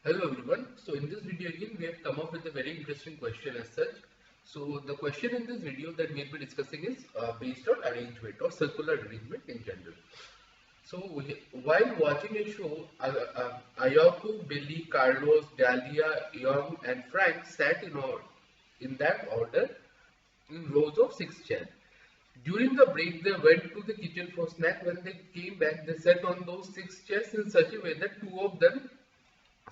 Hello everyone. So in this video again we have come up with a very interesting question as such. So the question in this video that we'll be discussing is based on arrangement or circular arrangement in general. So while watching a show, Ayako, Billy, Carlos, Dahlia, Young and Frank sat in that order in rows of 6 chairs. During the break, they went to the kitchen for snack. When they came back, they sat on those 6 chairs in such a way that two of them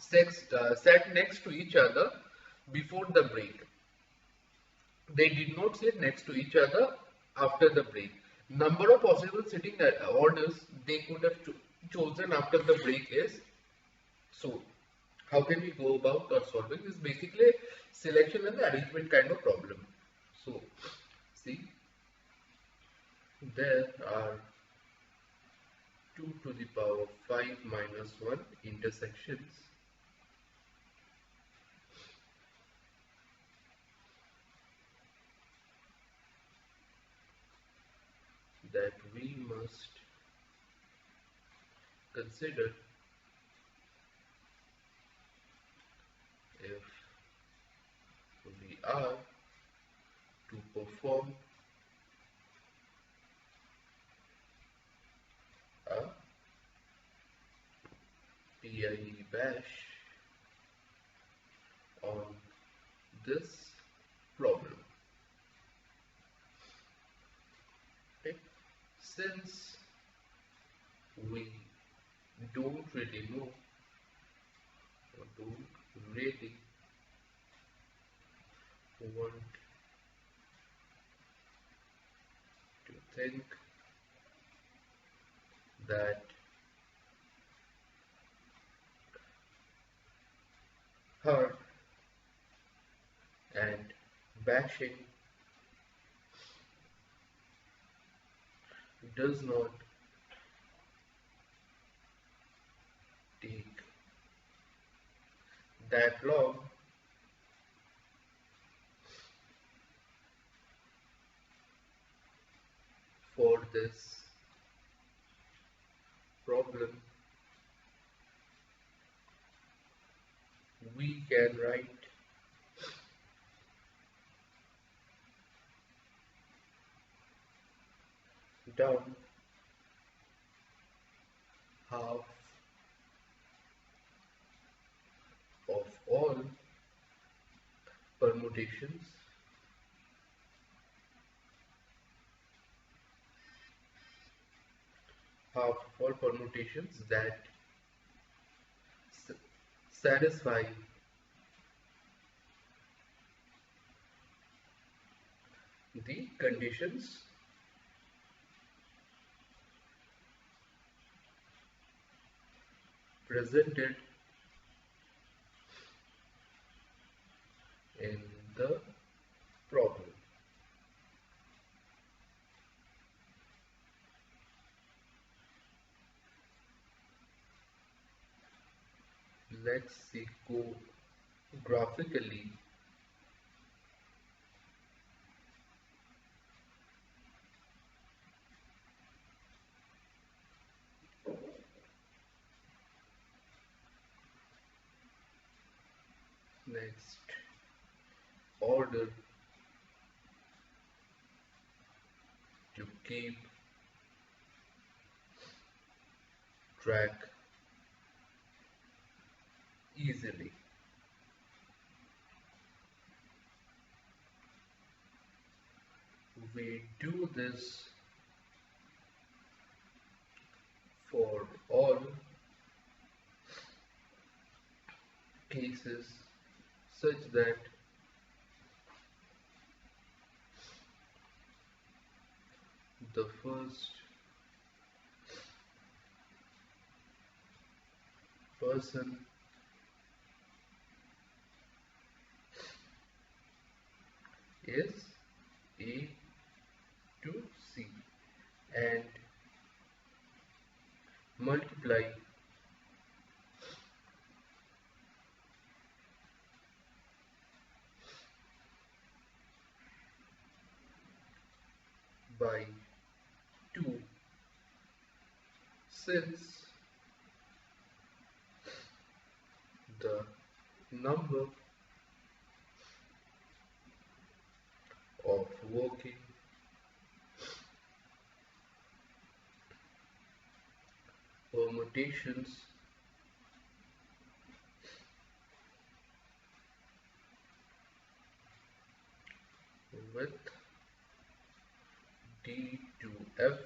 sat next to each other before the break. They did not sit next to each other after the break. Number of possible sitting orders they could have chosen after the break is so. How can we go about solving this? Basically, selection and the arrangement kind of problem. So, see, there are 2 to the power 5 minus 1 intersections that we must consider if we are to perform a PIE bash on this problem. Okay. Since we don't really know or don't really want to think that her and bashing does not take that long, for this problem we can write down half of all permutations that satisfy the conditions presented in the problem. Let's see, go graphically next. Order to keep track easily. We do this for all cases such that the first person is A to C and multiply by 2, since the number of working permutations with D to F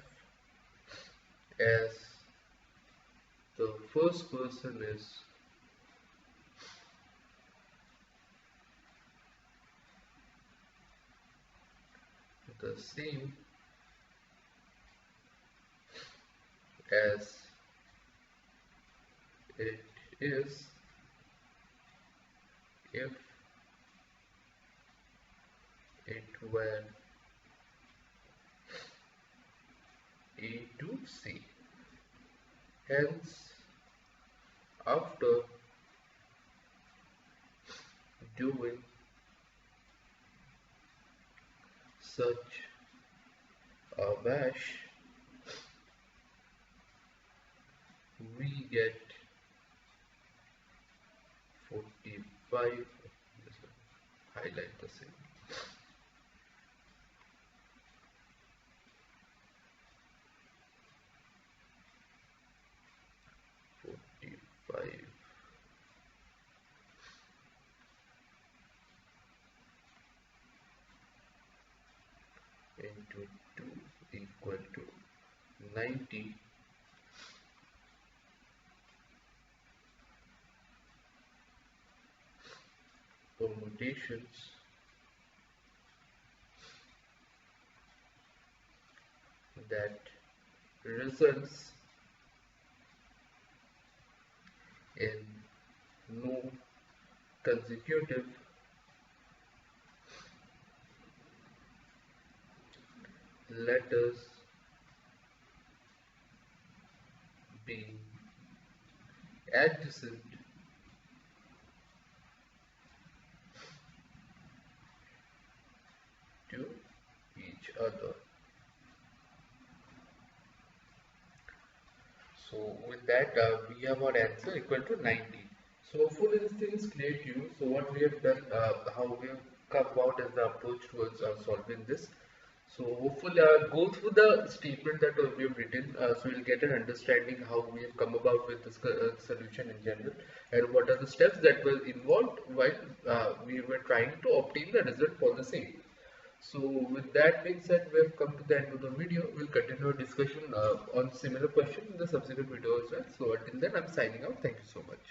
as the first person is the same as it is if it were A to C. Hence, after doing such a mash, we get 45. Just highlight the same. 45 into 2 equal to 90 permutations that results in no consecutive letters being adjacent to each other. So with that we have our answer equal to 90. So hopefully this thing is clear to you. So what we have done, how we have come about as the approach towards solving this. So hopefully go through the statement that we have written, so you'll get an understanding how we have come about with this solution in general, and what are the steps that were involved while we were trying to obtain the result for the same. So with that being said, we have come to the end of the video. We'll continue our discussion on similar questions in the subsequent video as well. So until then, I'm signing out. Thank you so much.